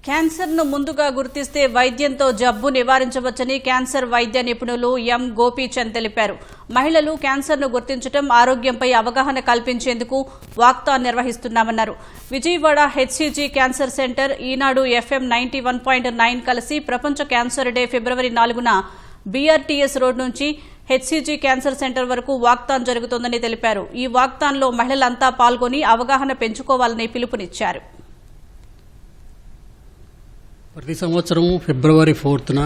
క్యాన్సర్ను ముందుగా గుర్తిస్తే వైద్యంతో జబ్బు నివారించవచ్చని క్యాన్సర్ వైద్య నిపుణులు ఎం గోపీచంద్ తెలిపారు. మహిళలు క్యాన్సర్ను గుర్తించడం, ఆరోగ్యంపై అవగాహన కల్పించేందుకు వాక్థాన్ నిర్వహిస్తున్నామన్నారు. Vijayawada HCG cancer centre, Eenadu FM 91.9 కలిసి ప్రపంచ క్యాన్సర్ డే ఫిబ్రవరి 4న BRTS రోడ్ నుంచి హెచ్సీజీ క్యాన్సర్ సెంటర్ వరకు వాక్థాన్ జరుగుతోందని తెలిపారు. ఈ వాక్థాన్లో మహిళలంతా పాల్గొని అవగాహన పెంచుకోవాలని పిలుపునిచ్చారు. ప్రతి సంవత్సరం ఫిబ్రవరి 4న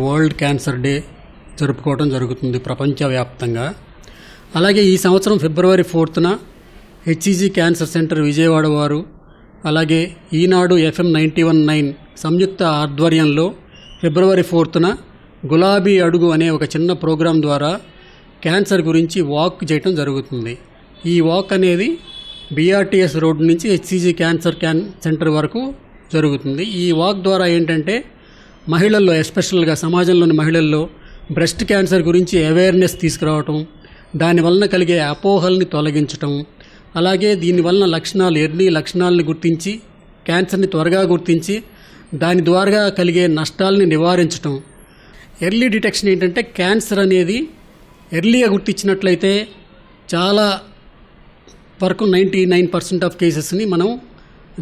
వరల్డ్ క్యాన్సర్ డే జరుపుకోవడం జరుగుతుంది ప్రపంచవ్యాప్తంగా. అలాగే ఈ సంవత్సరం ఫిబ్రవరి 4న హెచ్సీజీ క్యాన్సర్ సెంటర్ విజయవాడ వారు, అలాగే ఈనాడు FM 91.9 సంయుక్త ఆధ్వర్యంలో ఫిబ్రవరి 4న గులాబీ అడుగు అనే ఒక చిన్న ప్రోగ్రాం ద్వారా క్యాన్సర్ గురించి వాక్ చేయడం జరుగుతుంది. ఈ వాక్ అనేది BRTS రోడ్ నుంచి హెచ్సీజీ క్యాన్సర్ సెంటర్ వరకు జరుగుతుంది. ఈ వాక్ ద్వారా ఏంటంటే మహిళల్లో, ఎస్పెషల్గా సమాజంలోని మహిళల్లో బ్రెస్ట్ క్యాన్సర్ గురించి అవేర్నెస్ తీసుకురావటం, దానివలన కలిగే అపోహల్ని తొలగించటం, అలాగే దీనివలన ఎర్లీ లక్షణాలను గుర్తించి క్యాన్సర్ని త్వరగా గుర్తించి దాని ద్వారా కలిగే నష్టాలని నివారించటం. ఎర్లీ డిటెక్షన్ ఏంటంటే క్యాన్సర్ అనేది ఎర్లీగా గుర్తించినట్లయితే చాలా వరకు 99% ఆఫ్ కేసెస్ని మనం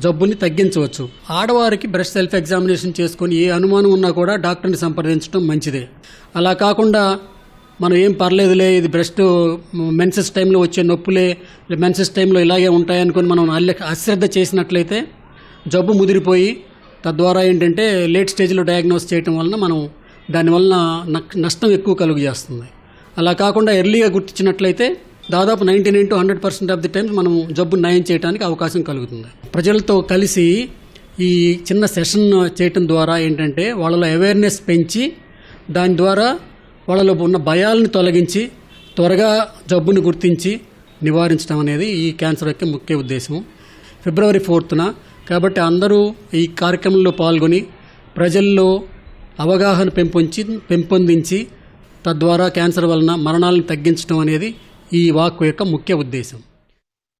జబ్బుని తగ్గించవచ్చు. ఆడవారికి బ్రెస్ట్ సెల్ఫ్ ఎగ్జామినేషన్ చేసుకొని ఏ అనుమానం ఉన్నా కూడా డాక్టర్ని సంప్రదించడం మంచిదే. అలా కాకుండా మనం ఏం పర్లేదులే, ఇది బ్రెస్ట్ మెన్సెస్ టైంలో వచ్చే నొప్పులే, మెన్సెస్ టైంలో ఇలాగే ఉంటాయనుకొని మనం అశ్రద్ధ చేసినట్లయితే జబ్బు ముదిరిపోయి తద్వారా ఏంటంటే లేట్ స్టేజ్లో డయాగ్నోస్ చేయటం వలన మనం దానివలన నష్టం ఎక్కువ కలుగు చేస్తుంది. అలా కాకుండా ఎర్లీగా గుర్తించినట్లయితే దాదాపు 99 to 100% ఆఫ్ ది టైమ్స్ మనం జబ్బు నయం చేయడానికి అవకాశం కలుగుతుంది. ప్రజలతో కలిసి ఈ చిన్న సెషన్ చేయటం ద్వారా ఏంటంటే వాళ్ళలో అవేర్నెస్ పెంచి దాని ద్వారా వాళ్ళలో ఉన్న భయాలను తొలగించి త్వరగా జబ్బును గుర్తించి నివారించడం అనేది ఈ క్యాన్సర్ యొక్క ముఖ్య ఉద్దేశం. ఫిబ్రవరి 4న కాబట్టి అందరూ ఈ కార్యక్రమంలో పాల్గొని ప్రజల్లో అవగాహన పెంపొందించి తద్వారా క్యాన్సర్ వలన మరణాలను తగ్గించడం అనేది ఈ వాక్ యొక్క ముఖ్య ఉద్దేశం.